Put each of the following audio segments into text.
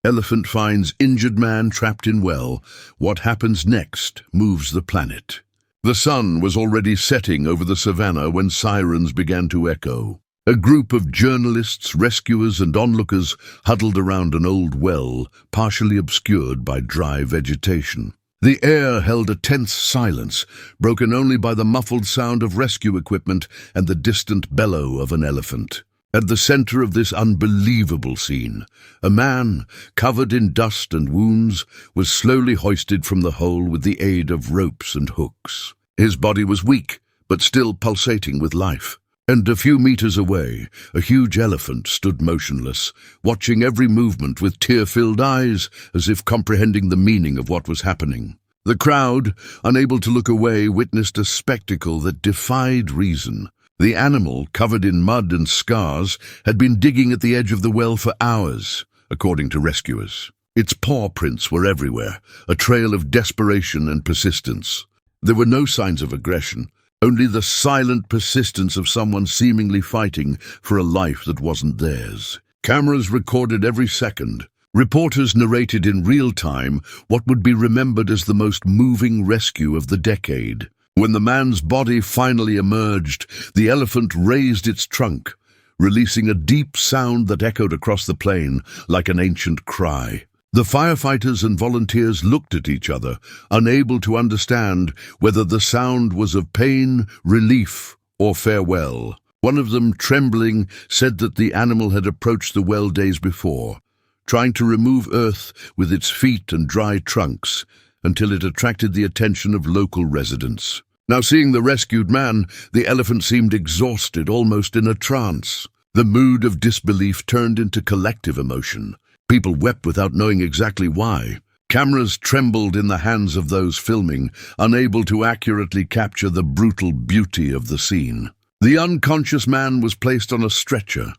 Elephant finds injured man trapped in well. What happens next moves the planet. The sun was already setting over the savannah when sirens began to echo. A group of journalists, rescuers, and onlookers huddled around an old well, partially obscured by dry vegetation. The air held a tense silence, broken only by the muffled sound of rescue equipment and the distant bellow of an elephant. At the center of this unbelievable scene, a man, covered in dust and wounds, was slowly hoisted from the hole with the aid of ropes and hooks. His body was weak, but still pulsating with life. And a few meters away, a huge elephant stood motionless, watching every movement with tear-filled eyes, as if comprehending the meaning of what was happening. The crowd, unable to look away, witnessed a spectacle that defied reason. The animal, covered in mud and scars, had been digging at the edge of the well for hours, according to rescuers. Its paw prints were everywhere, a trail of desperation and persistence. There were no signs of aggression, only the silent persistence of someone seemingly fighting for a life that wasn't theirs. Cameras recorded every second. Reporters narrated in real time what would be remembered as the most moving rescue of the decade. When the man's body finally emerged, the elephant raised its trunk, releasing a deep sound that echoed across the plain like an ancient cry. The firefighters and volunteers looked at each other, unable to understand whether the sound was of pain, relief, or farewell. One of them, trembling, said that the animal had approached the well days before, trying to remove earth with its feet and dry trunks until it attracted the attention of local residents. Now, seeing the rescued man, the elephant seemed exhausted, almost in a trance. The mood of disbelief turned into collective emotion. People wept without knowing exactly why. Cameras trembled in the hands of those filming, unable to accurately capture the brutal beauty of the scene. The unconscious man was placed on a stretcher,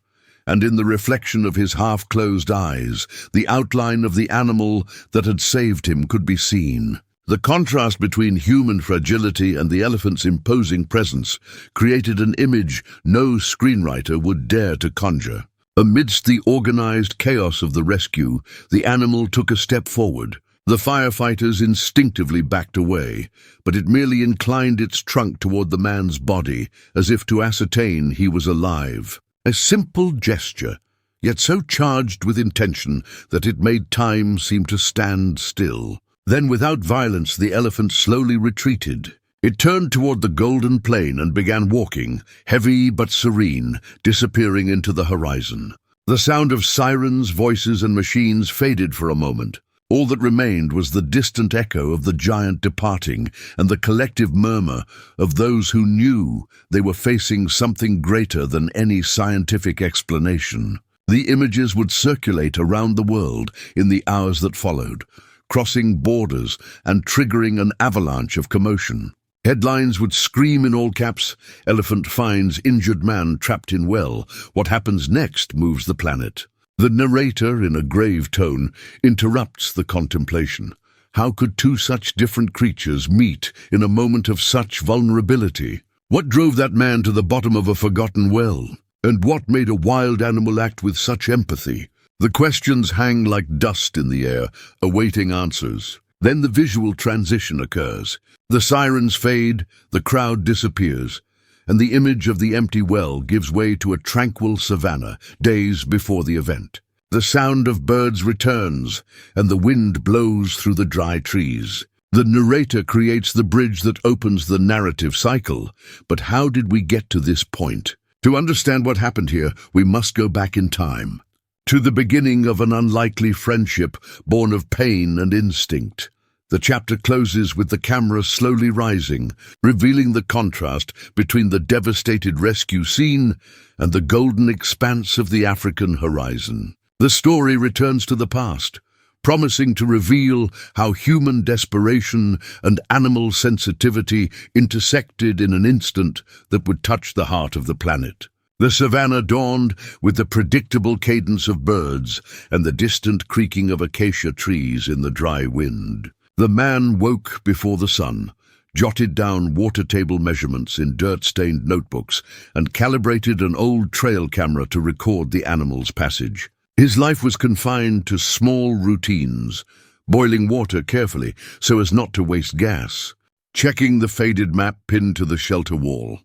and in the reflection of his half-closed eyes, the outline of the animal that had saved him could be seen. The contrast between human fragility and the elephant's imposing presence created an image no screenwriter would dare to conjure. Amidst the organized chaos of the rescue, the animal took a step forward. The firefighters instinctively backed away, but it merely inclined its trunk toward the man's body, as if to ascertain he was alive. A simple gesture, yet so charged with intention that it made time seem to stand still. Then, without violence, the elephant slowly retreated. It turned toward the golden plain and began walking, heavy but serene, disappearing into the horizon. The sound of sirens, voices, and machines faded for a moment. All that remained was the distant echo of the giant departing and the collective murmur of those who knew they were facing something greater than any scientific explanation. The images would circulate around the world in the hours that followed, crossing borders and triggering an avalanche of commotion. Headlines would scream in all caps, "Elephant finds injured man trapped in well. What happens next moves the planet." The narrator, in a grave tone, interrupts the contemplation. How could two such different creatures meet in a moment of such vulnerability? What drove that man to the bottom of a forgotten well? And what made a wild animal act with such empathy? The questions hang like dust in the air, awaiting answers. Then the visual transition occurs. The sirens fade, the crowd disappears, and the image of the empty well gives way to a tranquil savanna days before the event. The sound of birds returns, and the wind blows through the dry trees. The narrator creates the bridge that opens the narrative cycle. But how did we get to this point? To understand what happened here, we must go back in time, to the beginning of an unlikely friendship born of pain and instinct. The chapter closes with the camera slowly rising, revealing the contrast between the devastated rescue scene and the golden expanse of the African horizon. The story returns to the past, promising to reveal how human desperation and animal sensitivity intersected in an instant that would touch the heart of the planet. The savannah dawned with the predictable cadence of birds and the distant creaking of acacia trees in the dry wind. The man woke before the sun, jotted down water table measurements in dirt-stained notebooks, and calibrated an old trail camera to record the animal's passage. His life was confined to small routines, boiling water carefully so as not to waste gas, checking the faded map pinned to the shelter wall,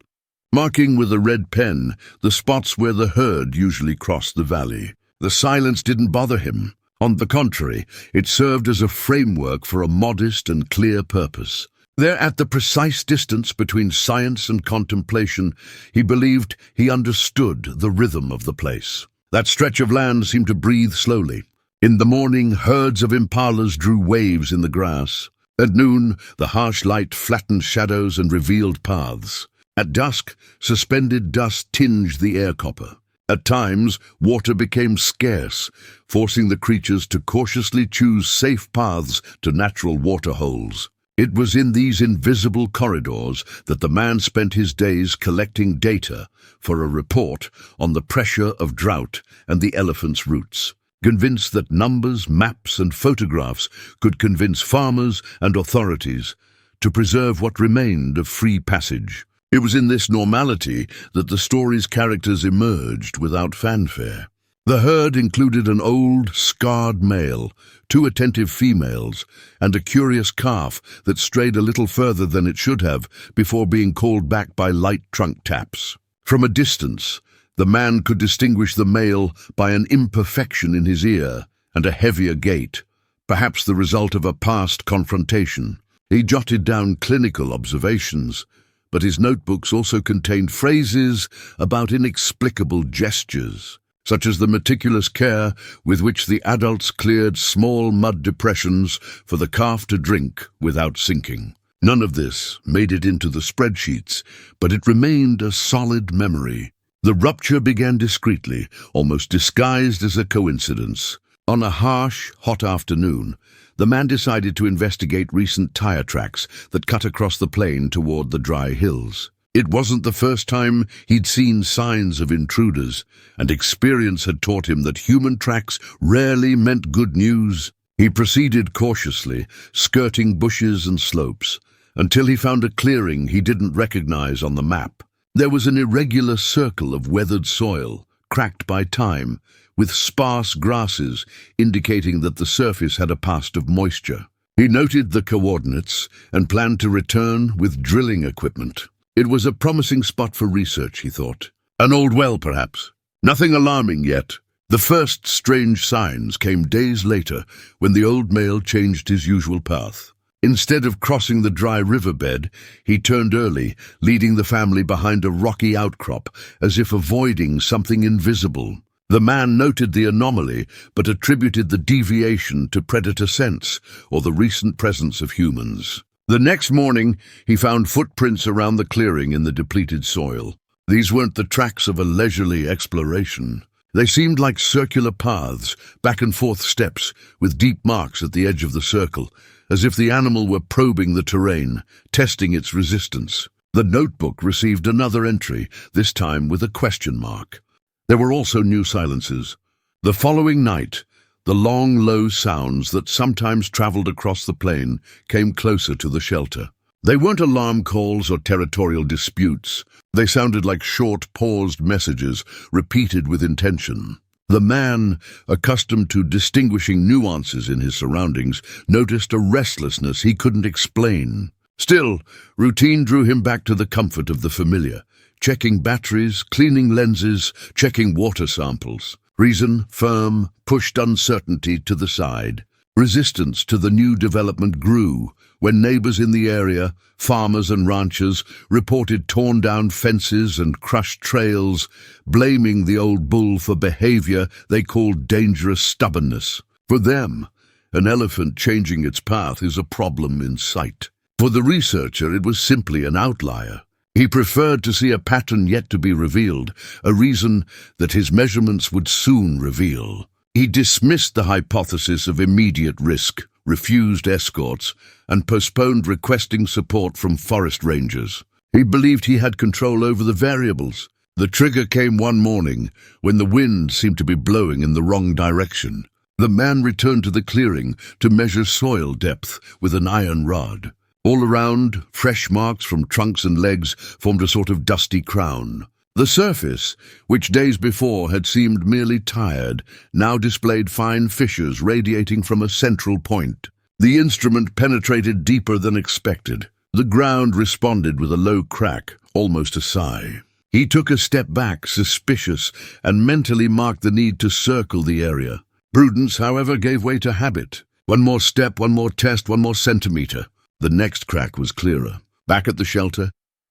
marking with a red pen the spots where the herd usually crossed the valley. The silence didn't bother him. On the contrary, it served as a framework for a modest and clear purpose. There, at the precise distance between science and contemplation, he believed he understood the rhythm of the place. That stretch of land seemed to breathe slowly. In the morning, herds of impalas drew waves in the grass. At noon, the harsh light flattened shadows and revealed paths. At dusk, suspended dust tinged the air copper. At times, water became scarce, forcing the creatures to cautiously choose safe paths to natural water holes. It was in these invisible corridors that the man spent his days collecting data for a report on the pressure of drought and the elephant's routes, convinced that numbers, maps, and photographs could convince farmers and authorities to preserve what remained of free passage. It was in this normality that the story's characters emerged without fanfare. The herd included an old, scarred male, 2 attentive females, and a curious calf that strayed a little further than it should have before being called back by light trunk taps. From a distance, the man could distinguish the male by an imperfection in his ear and a heavier gait, perhaps the result of a past confrontation. He jotted down clinical observations, but his notebooks also contained phrases about inexplicable gestures, such as the meticulous care with which the adults cleared small mud depressions for the calf to drink without sinking. None of this made it into the spreadsheets, but it remained a solid memory. The rupture began discreetly, almost disguised as a coincidence. On a harsh, hot afternoon, the man decided to investigate recent tire tracks that cut across the plain toward the dry hills. It wasn't the first time he'd seen signs of intruders, and experience had taught him that human tracks rarely meant good news. He proceeded cautiously, skirting bushes and slopes, until he found a clearing he didn't recognize on the map. There was an irregular circle of weathered soil, cracked by time, with sparse grasses indicating that the surface had a past of moisture. He noted the coordinates and planned to return with drilling equipment. It was a promising spot for research, he thought. An old well, perhaps. Nothing alarming yet. The first strange signs came days later when the old male changed his usual path. Instead of crossing the dry riverbed, he turned early, leading the family behind a rocky outcrop, as if avoiding something invisible. The man noted the anomaly, but attributed the deviation to predator scents or the recent presence of humans. The next morning, he found footprints around the clearing in the depleted soil. These weren't the tracks of a leisurely exploration. They seemed like circular paths, back-and-forth steps, with deep marks at the edge of the circle, as if the animal were probing the terrain, testing its resistance. The notebook received another entry, this time with a question mark. There were also new silences. The following night, the long, low sounds that sometimes traveled across the plain came closer to the shelter. They weren't alarm calls or territorial disputes. They sounded like short, paused messages, repeated with intention. The man, accustomed to distinguishing nuances in his surroundings, noticed a restlessness he couldn't explain. Still, routine drew him back to the comfort of the familiar, checking batteries, cleaning lenses, checking water samples. Reason, firm, pushed uncertainty to the side. Resistance to the new development grew when neighbors in the area, farmers and ranchers, reported torn-down fences and crushed trails, blaming the old bull for behavior they called dangerous stubbornness. For them, an elephant changing its path is a problem in sight. For the researcher, it was simply an outlier. He preferred to see a pattern yet to be revealed, a reason that his measurements would soon reveal. He dismissed the hypothesis of immediate risk, refused escorts, and postponed requesting support from forest rangers. He believed he had control over the variables. The trigger came one morning when the wind seemed to be blowing in the wrong direction. The man returned to the clearing to measure soil depth with an iron rod. All around, fresh marks from trunks and legs formed a sort of dusty crown. The surface, which days before had seemed merely tired, now displayed fine fissures radiating from a central point. The instrument penetrated deeper than expected. The ground responded with a low crack, almost a sigh. He took a step back, suspicious, and mentally marked the need to circle the area. Prudence, however, gave way to habit. One more step, one more test, one more centimeter. The next crack was clearer. Back at the shelter,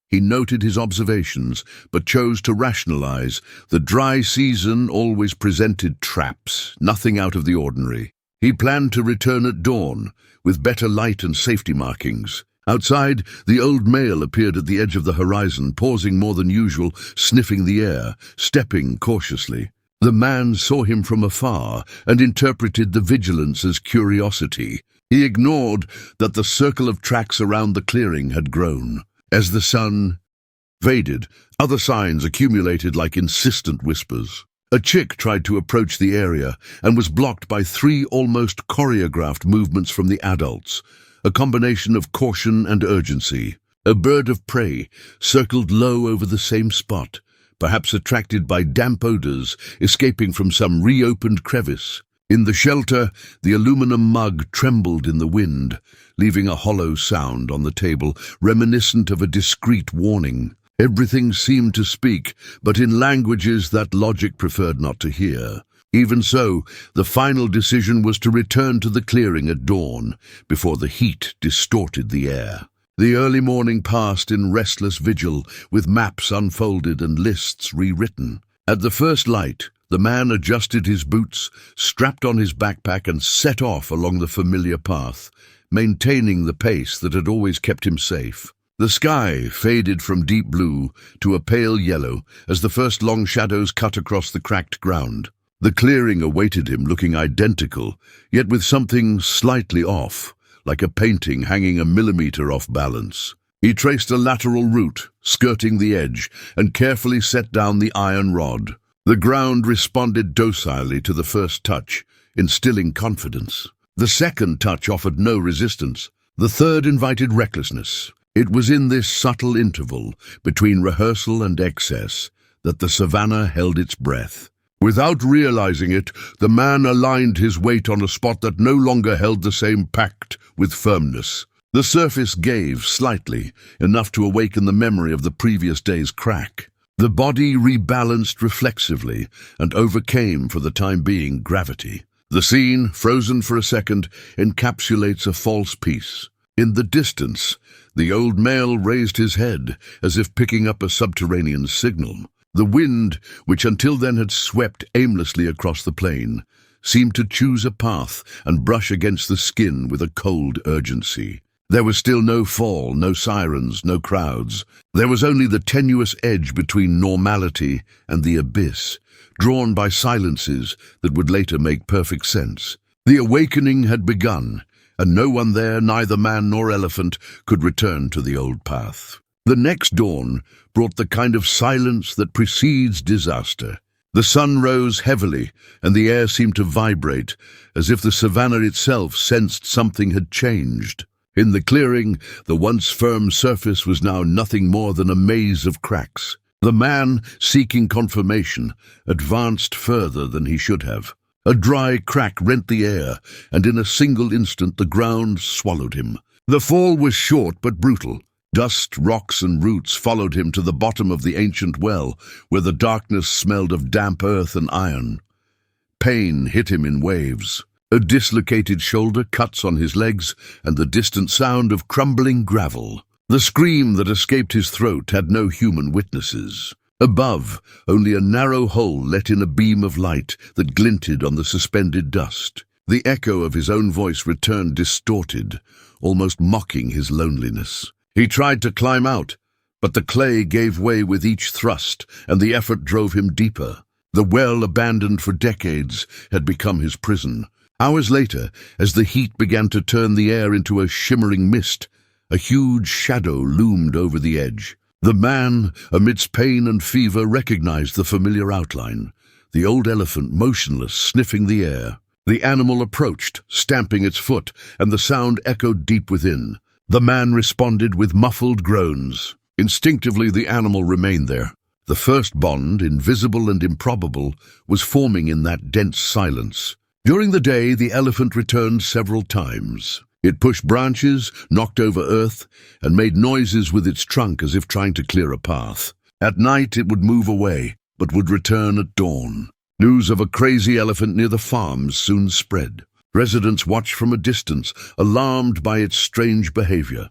he noted his observations, but chose to rationalize. The dry season always presented traps, nothing out of the ordinary. He planned to return at dawn, with better light and safety markings. Outside, the old male appeared at the edge of the horizon, pausing more than usual, sniffing the air, stepping cautiously. The man saw him from afar and interpreted the vigilance as curiosity. He ignored that the circle of tracks around the clearing had grown. As the sun faded, other signs accumulated like insistent whispers. A chick tried to approach the area and was blocked by 3 almost choreographed movements from the adults, a combination of caution and urgency. A bird of prey circled low over the same spot, perhaps attracted by damp odors escaping from some reopened crevice. In the shelter, the aluminum mug trembled in the wind, leaving a hollow sound on the table, reminiscent of a discreet warning. Everything seemed to speak, but in languages that logic preferred not to hear. Even so, the final decision was to return to the clearing at dawn, before the heat distorted the air. The early morning passed in restless vigil, with maps unfolded and lists rewritten. At the first light, the man adjusted his boots, strapped on his backpack, and set off along the familiar path, maintaining the pace that had always kept him safe. The sky faded from deep blue to a pale yellow as the first long shadows cut across the cracked ground. The clearing awaited him, looking identical, yet with something slightly off, like a painting hanging a millimeter off balance. He traced a lateral route, skirting the edge, and carefully set down the iron rod. The ground responded docilely to the first touch, instilling confidence. The second touch offered no resistance. The third invited recklessness. It was in this subtle interval, between rehearsal and excess, that the savannah held its breath. Without realizing it, the man aligned his weight on a spot that no longer held the same pact with firmness. The surface gave slightly, enough to awaken the memory of the previous day's crack. The body rebalanced reflexively and overcame, for the time being, gravity. The scene, frozen for a second, encapsulates a false peace. In the distance, the old male raised his head, as if picking up a subterranean signal. The wind, which until then had swept aimlessly across the plain, seemed to choose a path and brush against the skin with a cold urgency. There was still no fall, no sirens, no crowds. There was only the tenuous edge between normality and the abyss, drawn by silences that would later make perfect sense. The awakening had begun, and no one there, neither man nor elephant, could return to the old path. The next dawn brought the kind of silence that precedes disaster. The sun rose heavily, and the air seemed to vibrate, as if the savannah itself sensed something had changed. In the clearing, the once firm surface was now nothing more than a maze of cracks. The man, seeking confirmation, advanced further than he should have. A dry crack rent the air, and in a single instant the ground swallowed him. The fall was short but brutal. Dust, rocks, and roots followed him to the bottom of the ancient well, where the darkness smelled of damp earth and iron. Pain hit him in waves. A dislocated shoulder, cuts on his legs, and the distant sound of crumbling gravel. The scream that escaped his throat had no human witnesses. Above, only a narrow hole let in a beam of light that glinted on the suspended dust. The echo of his own voice returned distorted, almost mocking his loneliness. He tried to climb out, but the clay gave way with each thrust, and the effort drove him deeper. The well, abandoned for decades, had become his prison. Hours later, as the heat began to turn the air into a shimmering mist, a huge shadow loomed over the edge. The man, amidst pain and fever, recognized the familiar outline. The old elephant, motionless, sniffing the air. The animal approached, stamping its foot, and the sound echoed deep within. The man responded with muffled groans. Instinctively, the animal remained there, The first bond, invisible and improbable, was forming in that dense silence. During the day, the elephant returned several times. It pushed branches, knocked over earth, and made noises with its trunk as if trying to clear a path. At night, it would move away, but would return at dawn. News of a crazy elephant near the farms soon spread. Residents watched from a distance, alarmed by its strange behavior.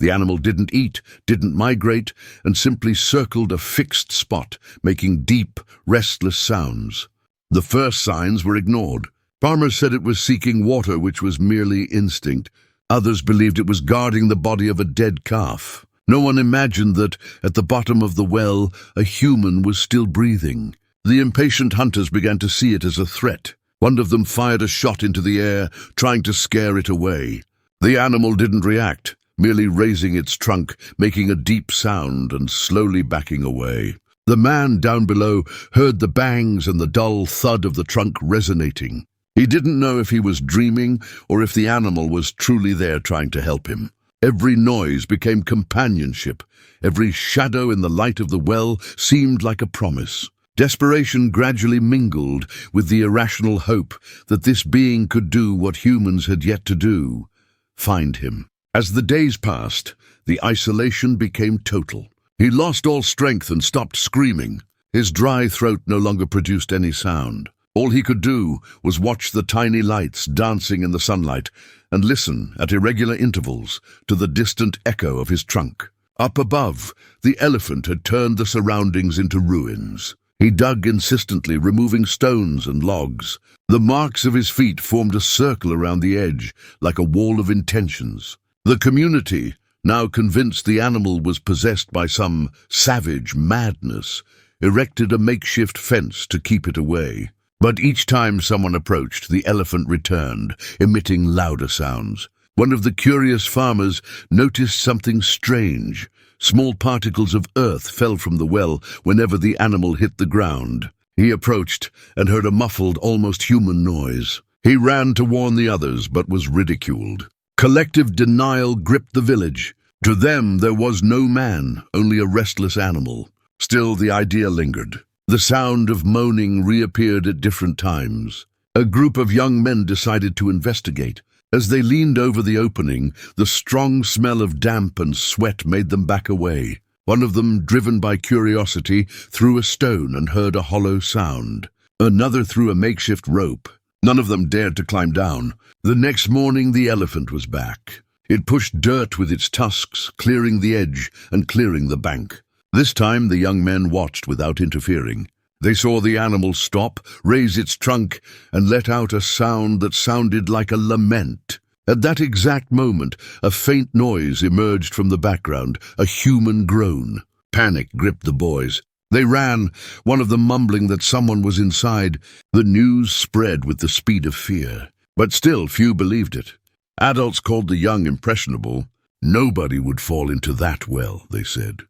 The animal didn't eat, didn't migrate, and simply circled a fixed spot, making deep, restless sounds. The first signs were ignored. Farmers said it was seeking water, which was merely instinct. Others believed it was guarding the body of a dead calf. No one imagined that, at the bottom of the well, a human was still breathing. The impatient hunters began to see it as a threat. One of them fired a shot into the air, trying to scare it away. The animal didn't react, merely raising its trunk, making a deep sound and slowly backing away. The man down below heard the bangs and the dull thud of the trunk resonating. He didn't know if he was dreaming or if the animal was truly there trying to help him. Every noise became companionship. Every shadow in the light of the well seemed like a promise. Desperation gradually mingled with the irrational hope that this being could do what humans had yet to do: find him. As the days passed, the isolation became total. He lost all strength and stopped screaming. His dry throat no longer produced any sound. All he could do was watch the tiny lights dancing in the sunlight and listen at irregular intervals to the distant echo of his trunk. Up above, the elephant had turned the surroundings into ruins. He dug insistently, removing stones and logs. The marks of his feet formed a circle around the edge, like a wall of intentions. The community, now convinced the animal was possessed by some savage madness, erected a makeshift fence to keep it away. But each time someone approached, the elephant returned, emitting louder sounds. One of the curious farmers noticed something strange. Small particles of earth fell from the well whenever the animal hit the ground. He approached and heard a muffled, almost human noise. He ran to warn the others, but was ridiculed. Collective denial gripped the village. To them, there was no man, only a restless animal. Still, the idea lingered. The sound of moaning reappeared at different times. A group of young men decided to investigate. As they leaned over the opening, the strong smell of damp and sweat made them back away. One of them, driven by curiosity, threw a stone and heard a hollow sound. Another threw a makeshift rope. None of them dared to climb down. The next morning, the elephant was back. It pushed dirt with its tusks, clearing the edge and clearing the bank. This time, the young men watched without interfering. They saw the animal stop, raise its trunk, and let out a sound that sounded like a lament. At that exact moment, a faint noise emerged from the background, a human groan. Panic gripped the boys. They ran, one of them mumbling that someone was inside. The news spread with the speed of fear. But still, few believed it. Adults called the young impressionable. Nobody would fall into that well, they said.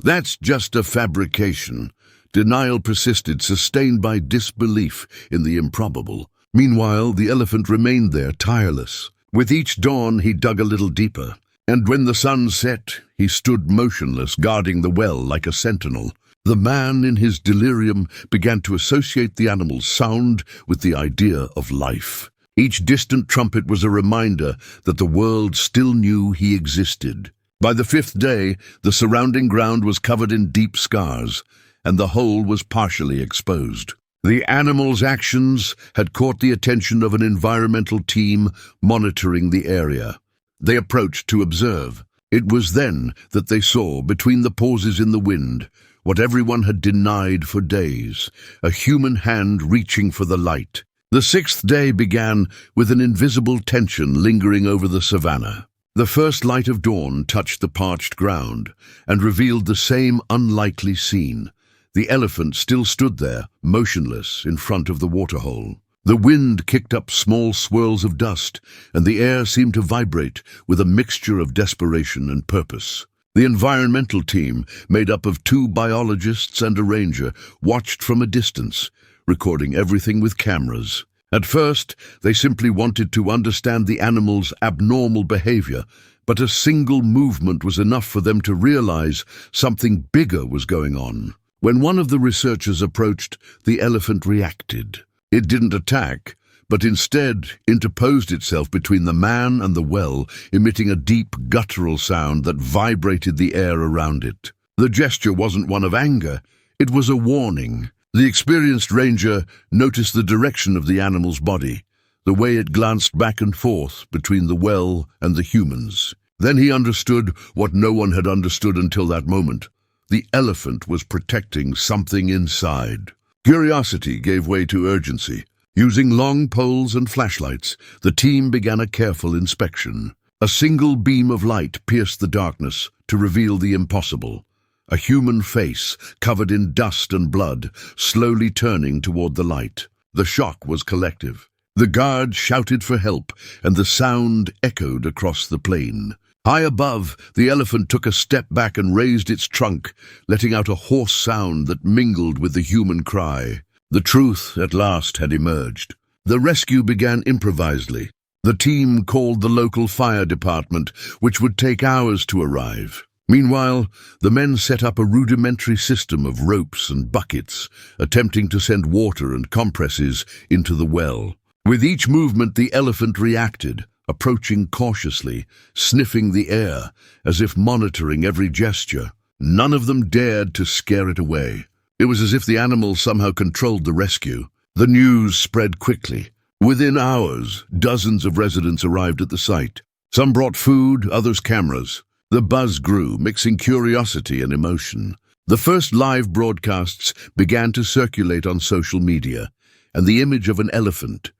That's just a fabrication. Denial persisted, sustained by disbelief in the improbable. Meanwhile, the elephant remained there, tireless. With each dawn, he dug a little deeper, and when the sun set, he stood motionless, guarding the well like a sentinel. The man, in his delirium, began to associate the animal's sound with the idea of life. Each distant trumpet was a reminder that the world still knew he existed. By the 5th day, the surrounding ground was covered in deep scars, and the hole was partially exposed. The animal's actions had caught the attention of an environmental team monitoring the area. They approached to observe. It was then that they saw, between the pauses in the wind, what everyone had denied for days: a human hand reaching for the light. The 6th day began with an invisible tension lingering over the savannah. The first light of dawn touched the parched ground and revealed the same unlikely scene. The elephant still stood there, motionless, in front of the waterhole. The wind kicked up small swirls of dust, and the air seemed to vibrate with a mixture of desperation and purpose. The environmental team, made up of 2 biologists and a ranger, watched from a distance, recording everything with cameras. At first, they simply wanted to understand the animal's abnormal behavior, but a single movement was enough for them to realize something bigger was going on. When one of the researchers approached, the elephant reacted. It didn't attack, but instead interposed itself between the man and the well, emitting a deep guttural sound that vibrated the air around it. The gesture wasn't one of anger, it was a warning. The experienced ranger noticed the direction of the animal's body, the way it glanced back and forth between the well and the humans. Then he understood what no one had understood until that moment. The elephant was protecting something inside. Curiosity gave way to urgency. Using long poles and flashlights, the team began a careful inspection. A single beam of light pierced the darkness to reveal the impossible. A human face, covered in dust and blood, slowly turning toward the light. The shock was collective. The guards shouted for help, and the sound echoed across the plain. High above, the elephant took a step back and raised its trunk, letting out a hoarse sound that mingled with the human cry. The truth, at last, had emerged. The rescue began improvisedly. The team called the local fire department, which would take hours to arrive. Meanwhile, the men set up a rudimentary system of ropes and buckets, attempting to send water and compresses into the well. With each movement, the elephant reacted, approaching cautiously, sniffing the air, as if monitoring every gesture. None of them dared to scare it away. It was as if the animal somehow controlled the rescue. The news spread quickly. Within hours, dozens of residents arrived at the site. Some brought food, others cameras. The buzz grew, mixing curiosity and emotion. The first live broadcasts began to circulate on social media, and the image of an elephant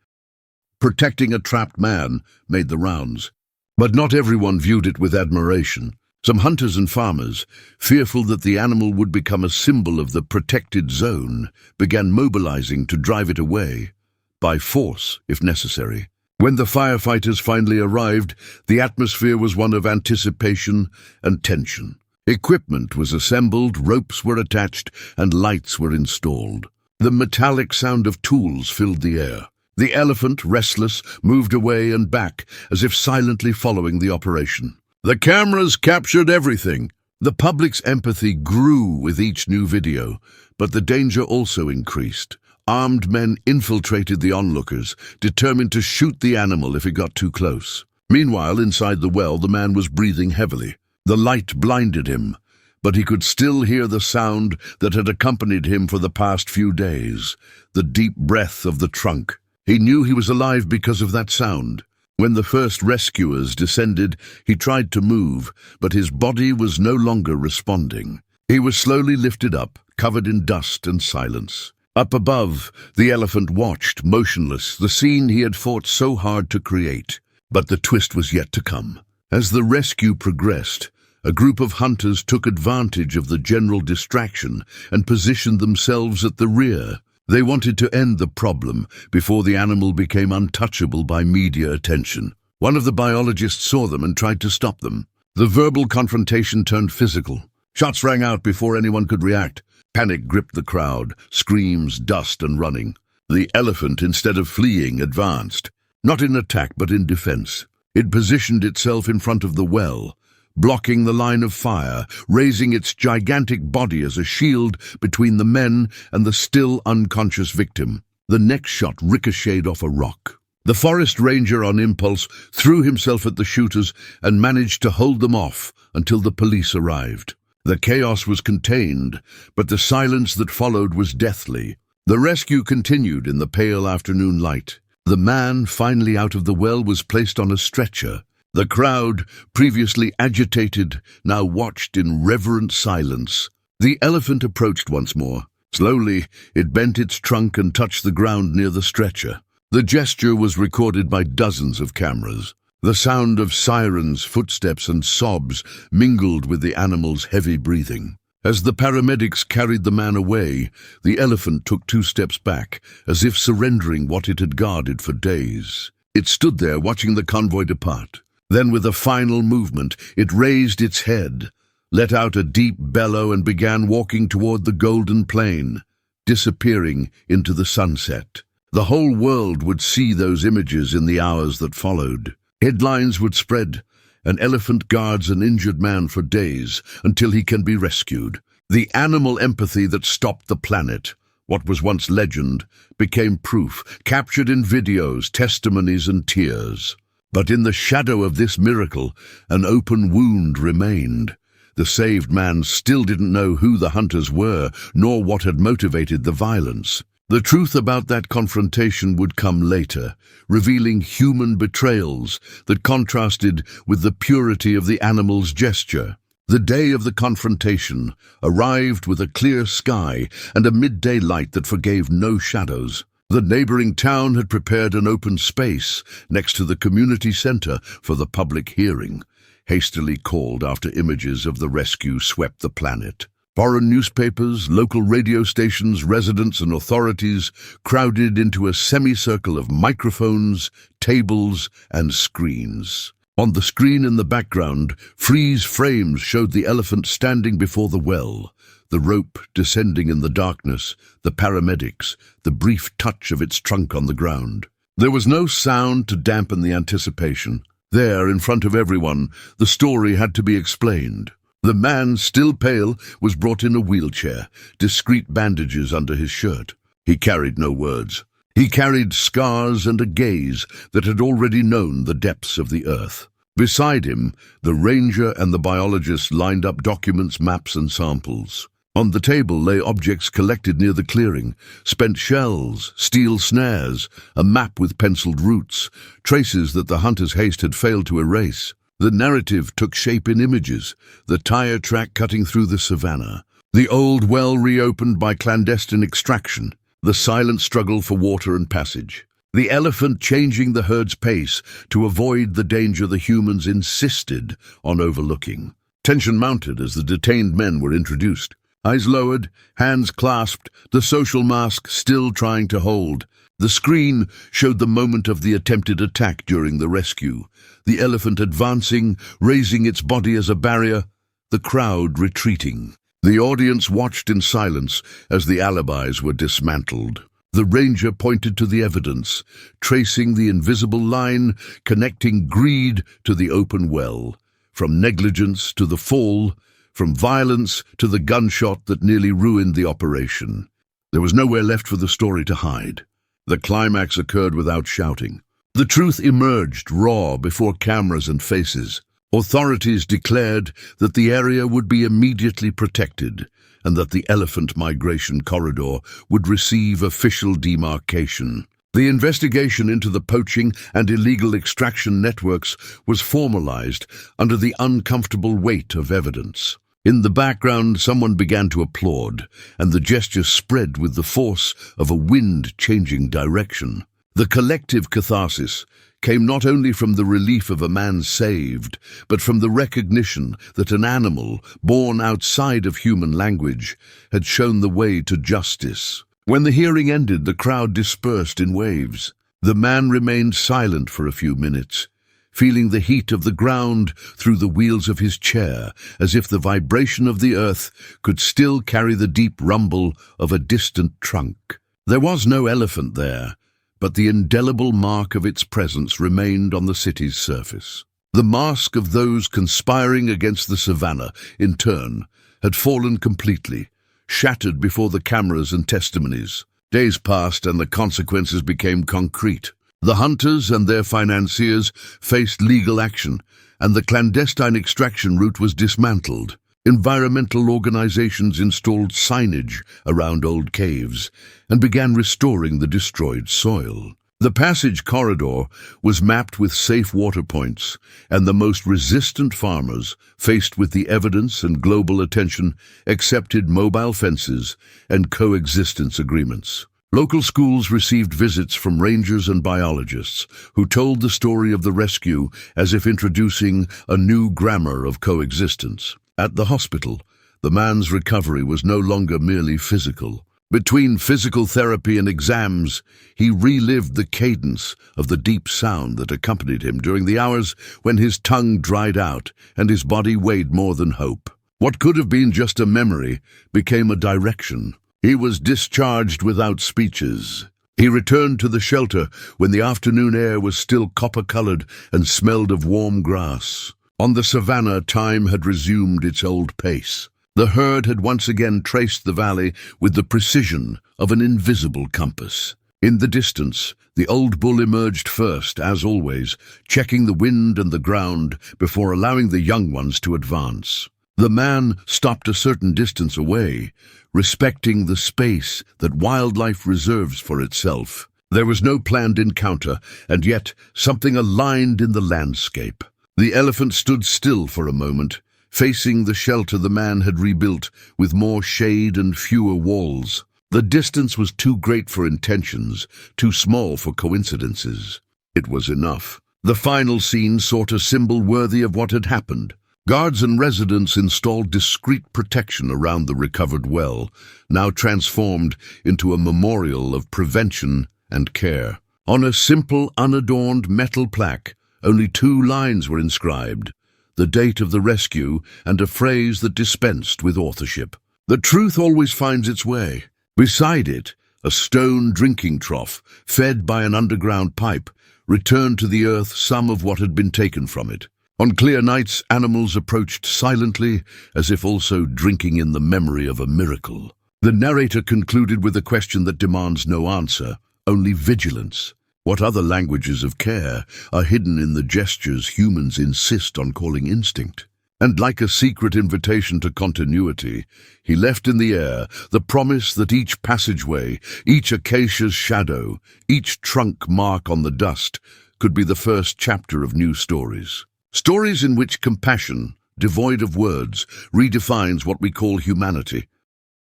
protecting a trapped man made the rounds. But not everyone viewed it with admiration. Some hunters and farmers, fearful that the animal would become a symbol of the protected zone, began mobilizing to drive it away, by force if necessary. When the firefighters finally arrived, the atmosphere was one of anticipation and tension. Equipment was assembled, ropes were attached, and lights were installed. The metallic sound of tools filled the air. The elephant, restless, moved away and back, as if silently following the operation. The cameras captured everything. The public's empathy grew with each new video, but the danger also increased. Armed men infiltrated the onlookers, determined to shoot the animal if it got too close. Meanwhile, inside the well, the man was breathing heavily. The light blinded him, but he could still hear the sound that had accompanied him for the past few days, the deep breath of the trunk. He knew he was alive because of that sound. When the first rescuers descended, he tried to move, but his body was no longer responding. He was slowly lifted up, covered in dust and silence. Up above, the elephant watched, motionless, the scene he had fought so hard to create. But the twist was yet to come. As the rescue progressed, a group of hunters took advantage of the general distraction and positioned themselves at the rear. They wanted to end the problem before the animal became untouchable by media attention. One of the biologists saw them and tried to stop them. The verbal confrontation turned physical. Shots rang out before anyone could react. Panic gripped the crowd, screams, dust, and running. The elephant, instead of fleeing, advanced. Not in attack, but in defense. It positioned itself in front of the well, blocking the line of fire, raising its gigantic body as a shield between the men and the still unconscious victim. The next shot ricocheted off a rock. The forest ranger, on impulse, threw himself at the shooters and managed to hold them off until the police arrived. The chaos was contained, but the silence that followed was deathly. The rescue continued in the pale afternoon light. The man, finally out of the well, was placed on a stretcher. The crowd, previously agitated, now watched in reverent silence. The elephant approached once more. Slowly, it bent its trunk and touched the ground near the stretcher. The gesture was recorded by dozens of cameras. The sound of sirens, footsteps, and sobs mingled with the animal's heavy breathing. As the paramedics carried the man away, the elephant took 2 steps back, as if surrendering what it had guarded for days. It stood there watching the convoy depart. Then, with a final movement, it raised its head, let out a deep bellow, and began walking toward the golden plain, disappearing into the sunset. The whole world would see those images in the hours that followed. Headlines would spread. An elephant guards an injured man for days until he can be rescued. The animal empathy that stopped the planet, what was once legend, became proof, captured in videos, testimonies, and tears. But in the shadow of this miracle, an open wound remained. The saved man still didn't know who the hunters were, nor what had motivated the violence. The truth about that confrontation would come later, revealing human betrayals that contrasted with the purity of the animal's gesture. The day of the confrontation arrived with a clear sky and a midday light that forgave no shadows. The neighboring town had prepared an open space next to the community center for the public hearing, hastily called after images of the rescue swept the planet. Foreign newspapers, local radio stations, residents and authorities crowded into a semicircle of microphones, tables and screens. On the screen in the background, freeze frames showed the elephant standing before the well, the rope descending in the darkness, the paramedics, the brief touch of its trunk on the ground. There was no sound to dampen the anticipation. There, in front of everyone, the story had to be explained. The man, still pale, was brought in a wheelchair, discreet bandages under his shirt. He carried no words. He carried scars and a gaze that had already known the depths of the earth. Beside him, the ranger and the biologist lined up documents, maps and samples. On the table lay objects collected near the clearing, spent shells, steel snares, a map with penciled routes, traces that the hunter's haste had failed to erase. The narrative took shape in images, the tire track cutting through the savannah, the old well reopened by clandestine extraction, the silent struggle for water and passage, the elephant changing the herd's pace to avoid the danger the humans insisted on overlooking. Tension mounted as the detained men were introduced. Eyes lowered, hands clasped, the social mask still trying to hold. The screen showed the moment of the attempted attack during the rescue. The elephant advancing, raising its body as a barrier, the crowd retreating. The audience watched in silence as the alibis were dismantled. The ranger pointed to the evidence, tracing the invisible line connecting greed to the open well, from negligence to the fall, from violence to the gunshot that nearly ruined the operation. There was nowhere left for the story to hide. The climax occurred without shouting. The truth emerged raw before cameras and faces. Authorities declared that the area would be immediately protected and that the elephant migration corridor would receive official demarcation. The investigation into the poaching and illegal extraction networks was formalized under the uncomfortable weight of evidence. In the background, someone began to applaud, and the gesture spread with the force of a wind changing direction. The collective catharsis came not only from the relief of a man saved, but from the recognition that an animal, born outside of human language, had shown the way to justice. When the hearing ended, the crowd dispersed in waves. The man remained silent for a few minutes, feeling the heat of the ground through the wheels of his chair, as if the vibration of the earth could still carry the deep rumble of a distant trunk. There was no elephant there, but the indelible mark of its presence remained on the city's surface. The mask of those conspiring against the savannah, in turn, had fallen completely, shattered before the cameras and testimonies. Days passed and the consequences became concrete. The hunters and their financiers faced legal action, and the clandestine extraction route was dismantled. Environmental organizations installed signage around old caves and began restoring the destroyed soil. The passage corridor was mapped with safe water points, and the most resistant farmers, faced with the evidence and global attention, accepted mobile fences and coexistence agreements. Local schools received visits from rangers and biologists who told the story of the rescue as if introducing a new grammar of coexistence. At the hospital, the man's recovery was no longer merely physical. Between physical therapy and exams, he relived the cadence of the deep sound that accompanied him during the hours when his tongue dried out and his body weighed more than hope. What could have been just a memory became a direction. He was discharged without speeches. He returned to the shelter when the afternoon air was still copper-colored and smelled of warm grass. On the savannah, time had resumed its old pace. The herd had once again traced the valley with the precision of an invisible compass. In the distance, the old bull emerged first, as always, checking the wind and the ground before allowing the young ones to advance. The man stopped a certain distance away, respecting the space that wildlife reserves for itself. There was no planned encounter, and yet something aligned in the landscape. The elephant stood still for a moment, facing the shelter the man had rebuilt with more shade and fewer walls. The distance was too great for intentions, too small for coincidences. It was enough. The final scene sought a symbol worthy of what had happened. Guards and residents installed discreet protection around the recovered well, now transformed into a memorial of prevention and care. On a simple, unadorned metal plaque, only 2 lines were inscribed: the date of the rescue and a phrase that dispensed with authorship. The truth always finds its way. Beside it, a stone drinking trough, fed by an underground pipe, returned to the earth some of what had been taken from it. On clear nights, animals approached silently, as if also drinking in the memory of a miracle. The narrator concluded with a question that demands no answer, only vigilance. What other languages of care are hidden in the gestures humans insist on calling instinct? And like a secret invitation to continuity, he left in the air the promise that each passageway, each acacia's shadow, each trunk mark on the dust could be the first chapter of new stories. Stories in which compassion, devoid of words, redefines what we call humanity.